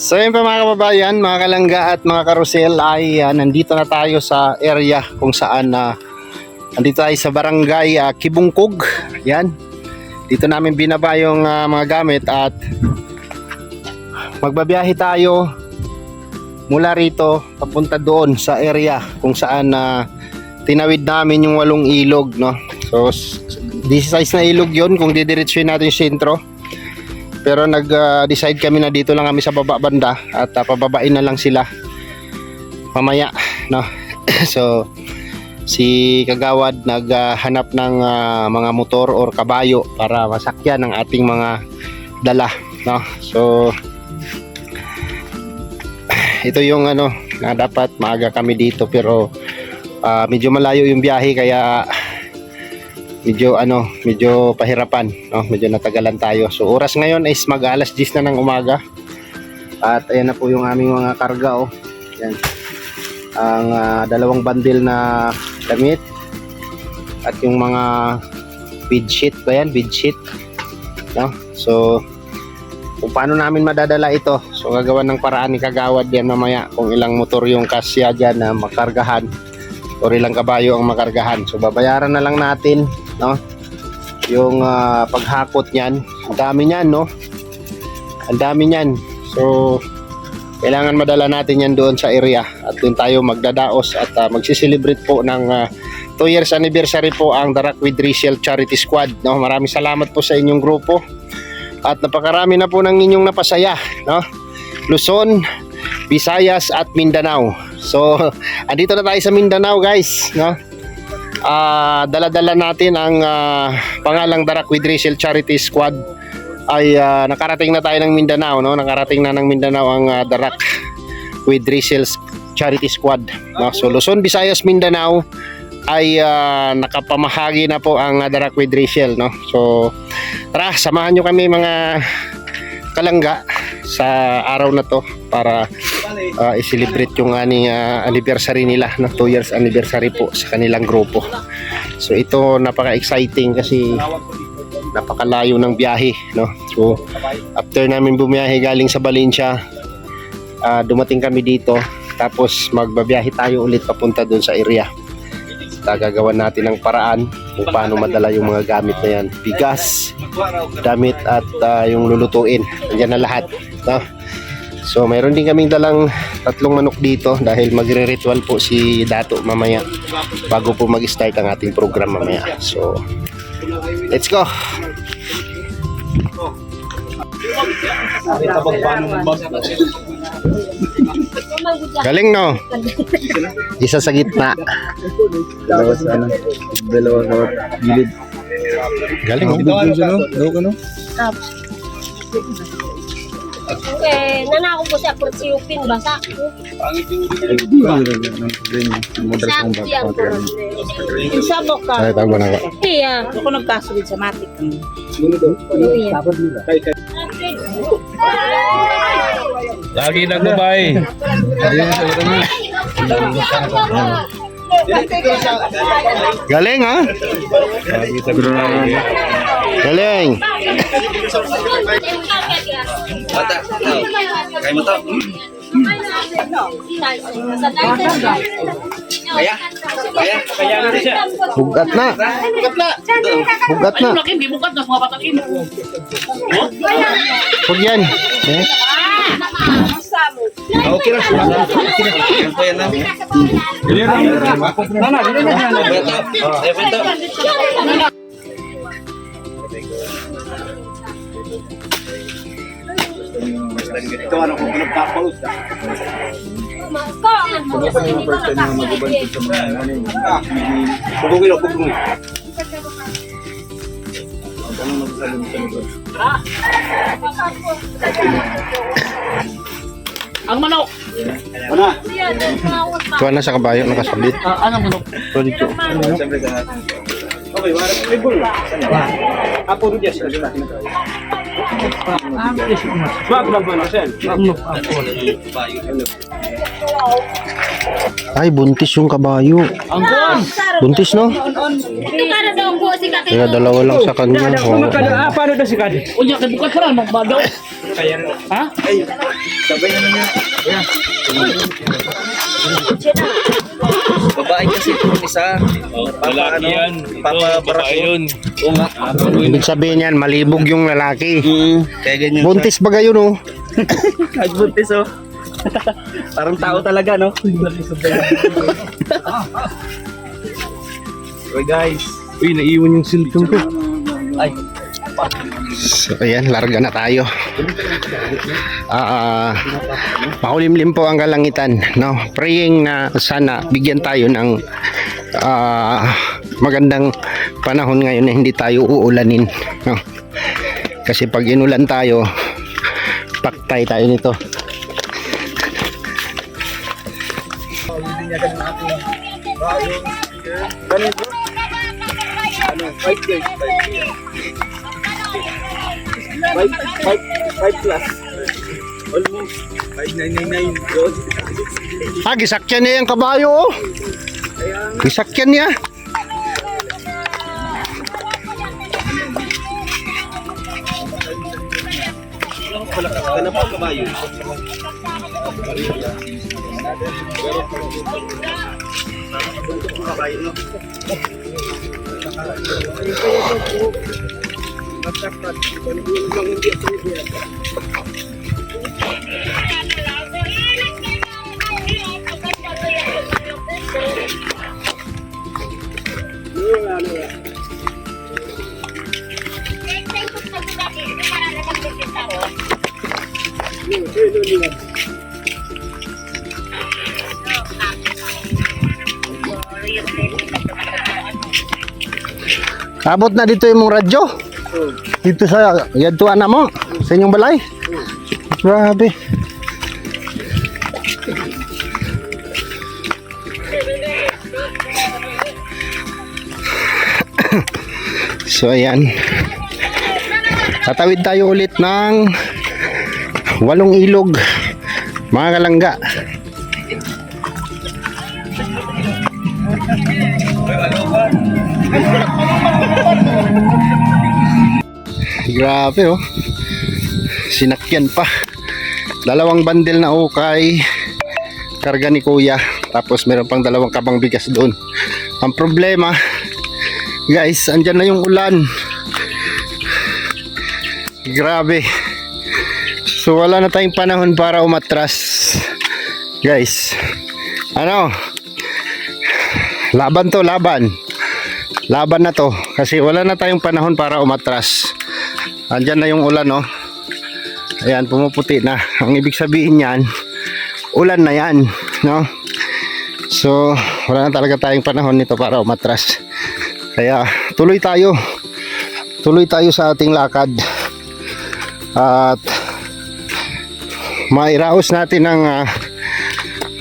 So yun pa mga kababayan, mga kalangga at mga karusel ay nandito na tayo sa area kung saan nandito tayo sa barangay Kibungkog. Yan. Dito namin binaba yung mga gamit at magbabiyahe tayo mula rito papunta doon sa area kung saan tinawid namin yung 8 ilog, no? So this size na ilog yun kung didiretsuhin natin yung sentro. Pero nag-decide kami na dito lang kami sa baba banda at pababain na lang sila mamaya, no? So si Kagawad naghanap ng mga motor or kabayo para masakyan ng ating mga dala, no? So ito yung na dapat maaga kami dito pero medyo malayo yung biyahe kaya medyo pahirapan, no? Medyo natagalan tayo. So oras ngayon is mag-alas 10 na ng umaga. At ayan na po yung aming mga karga, oh. Yan. Ang 2 bundle na damit at yung mga bedsheet ba yan? Bedsheet, no? So kung paano namin madadala ito, so gagawan ng paraan ni Kagawad yan mamaya kung ilang motor yung kasya dyan na makargahan o ilang kabayo ang makargahan. So babayaran na lang natin, no, yung paghakot niyan. Ang dami niyan, no? Ang dami niyan. So kailangan madala natin yan doon sa area at doon tayo magdadaos at magsiselebrate po ng 2 years anniversary po ang The Rock with Rachel Charity Squad, no? Maraming salamat po sa inyong grupo at napakarami na po ng inyong napasaya, no? Luzon, Visayas at Mindanao. So andito na tayo sa Mindanao, guys, no? Dala-dala natin ang pangalang The Rock with Rachel Charity Squad ay nakarating na tayo ng Mindanao, no? Nakarating na ng Mindanao ang The Rock with Rachel Charity Squad, no? So Luzon, Visayas, Mindanao ay nakapamahagi na po ang The Rock with Rachel, no? So tara, samahan nyo kami mga kalangga sa araw na to para i-celebrate yung anniversary nila, no? 2 years anniversary po sa kanilang grupo. So ito napaka-exciting kasi napakalayo ng biyahe, no? So after namin bumiyahe galing sa Valencia, dumating kami dito tapos magbabiyahe tayo ulit papunta doon sa area. Gagawan natin ng paraan kung paano madala yung mga gamit na yan, bigas, damit at yung lulutuin. Nandiyan na lahat, no? So mayroon din kaming dalang 3 manok dito dahil magre-ritual po si Dato mamaya bago po mag-start ang ating program mamaya. So let's go. Galing, no? Isa sa gitna. Dalawa sa gilid. Galing, no? Daw ka, no? Okay, nanako po siya si Upin basa. Isabok ka. Ay, tago na ko. Iya. Ako nagkasunod sa matik. Lagi nagbabay. Galing, ha? Lagi sa ground. Galing. Bata. Kaya mo to. Kaya na siya. Bugat na. Bugat na. Laki, di bukat na mga patakin. Huwag yan. Eh? Okay na. Ang manok. Kuha na sa kabayo, nakasabit. Anong manok? Kuha dito. Swag lang ba na, Sen? Ay, buntis yung kabayo. Ang buwan! Buntis, no? Ito para daw po si Kati. Kaya dalawa lang sa kanya. Oh. Paano na si Kadi? Unya, kay bukat pa lang, magbagaw. Ha? Babae kasi ito isa. Lalaki yan. Babae yun. Oo nga. Ibig sabihin yan, malibog yung lalaki. Kaya ganyan. Buntis ba gayon, oh? Nagbuntis oh. Parang tao talaga, no? Uy guys. Uy, naiwan yung cellphone ko. Ay. So, ayan, larga na tayo. Makulimlim po ang kalangitan, no? Praying na sana bigyan tayo ng magandang panahon ngayon na hindi tayo uulanin, no? Kasi pag inulan tayo, paktay tayo nito. Five plus. Almost. 5,999. Gisakyan niya yung kabayo, oh. Gisakyan niya. Wala pa kabayo. Abot na dito yung mong radyo. Dito sa yadtuan na mo, sa inyong balay. Grabe. So ayan. Tatawid tayo ulit ng 8 ilog, mga kalangga. Grabe, oh. Sinakyan pa. 2 bandel na ukay, karga ni kuya. Tapos meron pang 2 kabang bigas doon. Ang problema, guys, andyan na yung ulan. Grabe. So wala na tayong panahon para umatras, guys. Ano, laban to, laban na to, kasi wala na tayong panahon para umatras. Andyan na yung ulan, no? Ayan, pumuputi na. Ang ibig sabihin yan, ulan na yan, no? So wala na talaga tayong panahon nito para umatras. Kaya tuloy tayo sa ating lakad at mairaos natin ng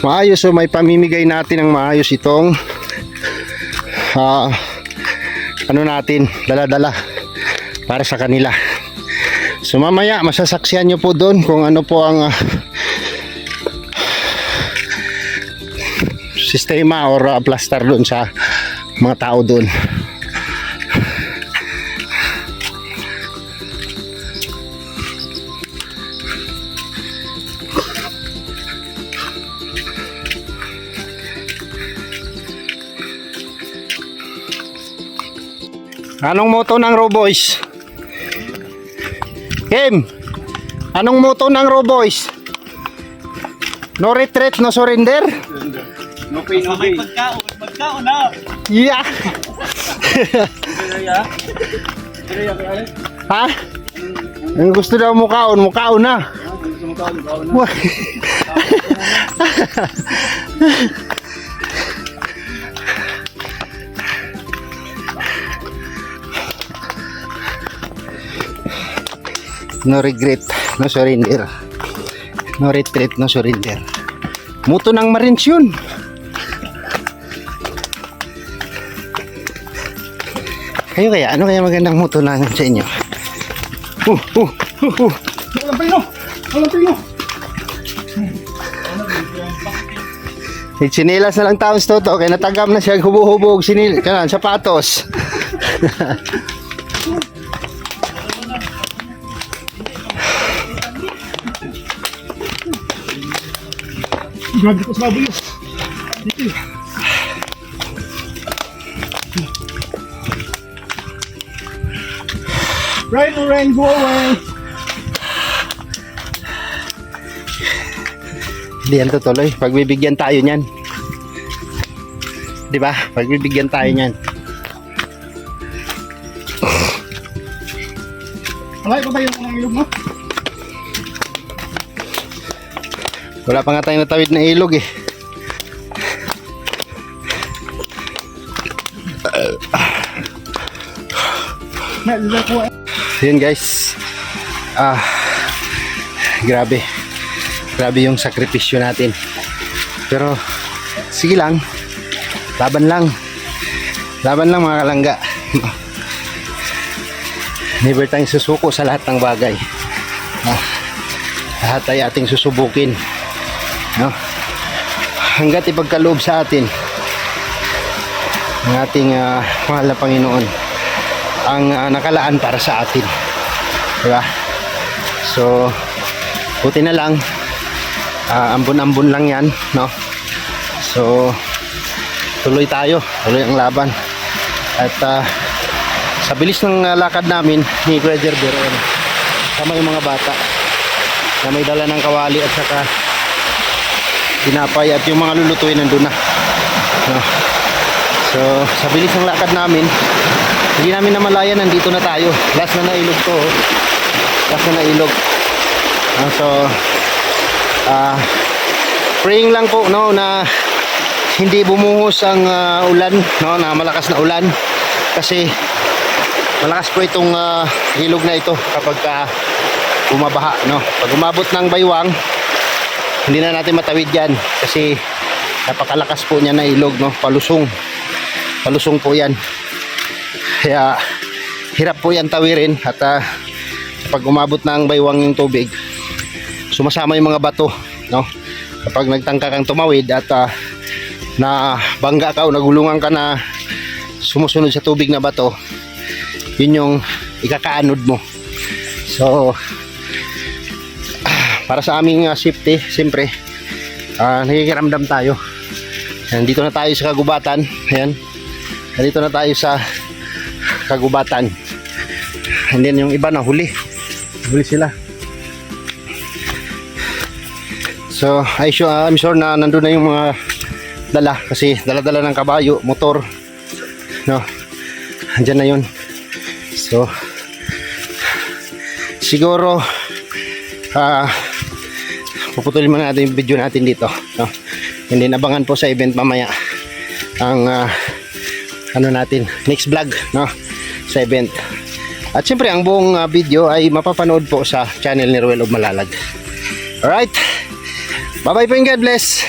maayos, o may pamimigay natin ng maayos itong ano natin, dala-dala para sa kanila. So mamaya masasaksihan nyo po doon kung ano po ang sistema or plaster doon sa mga tao doon. Anong motto ng Roboys? Kim, anong motto ng Roboys? No retreat, no surrender? No pain, no gain. Magkaon na. Yeah. Ha? Ang gusto daw mukaon na. No regret, no surrender. No retreat, no surrender. Muto ng Marines yun. Kayo kaya, ano kaya magandang muto na sa inyo? Walang pino! Walang pino! Sinilas na lang taon sa toto. Kaya natagam na siya. Hubog-hubog. Kanan, sapatos. Grabe ko sa baboy. Dito. Rain or rain, go away. Hindi yan tutuloy. Pagbibigyan tayo niyan. Di ba? Pagbibigyan tayo niyan. Alay, pa ba yung mga ilog mo? Wala pa nga tayong natawid na ilog eh. Nalila ko. Yun guys. Grabe. Grabe yung sakripisyo natin. Pero sige lang. Laban lang. Laban lang mga kalangga. Never tayong susuko sa lahat ng bagay. Lahat ay ating susubukin. No? Hanggat ipagkaloob sa atin ng ating mahal na Panginoon ang nakalaan para sa atin. Diba? So buti na lang ambon-ambon lang yan, no? So tuloy tayo, tuloy ang laban. At sa bilis ng lakad namin ni Kuya Jerber, sama yung mga bata na may dala ng kawali at saka tinapay at yung mga lulutuin nandun na, no? So sa bilis ng lakad namin, hindi namin namalayan, nandito na tayo. Last na nailog to, oh. Last na nailog. So praying lang po, no, na hindi bumuhos ang ulan, no, na malakas na ulan, kasi malakas po itong ilog na ito kapag bumabaha, no. Pag umabot ng baywang, hindi na natin matawid yan kasi napakalakas po niya na ilog, no. Palusong po yan, kaya hirap po yan tawirin. At pag umabot ng baywang yung tubig, sumasama yung mga bato, no. Kapag nagtangka kang tumawid at na bangga ka o nagulungan ka na sumusunod sa tubig na bato, yun yung ikakaanod mo. So para sa aming safety, siyempre nakikiramdam tayo. Nandito na tayo sa kagubatan. Ayan, nandito na tayo sa kagubatan. And then yung iba na huli sila. So I'm sure na nandun na yung mga dala, kasi dala-dala ng kabayo, motor, no, andyan na yun. So siguro puputulin muna natin yung video natin dito, no? Hindi, abangan po sa event mamaya ang ano natin, next vlog, no, sa event. At siyempre ang buong video ay mapapanood po sa channel ni Ruel of Malalag. Alright, bye bye po and God bless.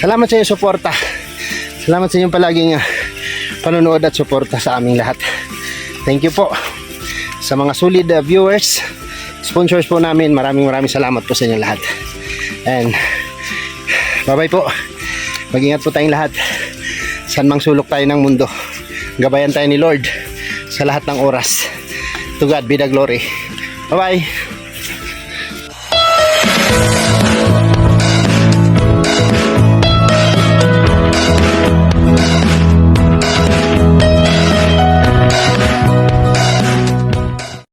Salamat sa inyong suporta. Salamat sa inyong palaging panonood at suporta sa aming lahat. Thank you po sa mga solid viewers, sponsors po namin. Maraming salamat po sa inyo lahat. And bye bye po. Mag-ingat po tayong lahat. Saan mang sulok tayo ng mundo, gabayan tayo ni Lord sa lahat ng oras. To God be the glory. Bye bye.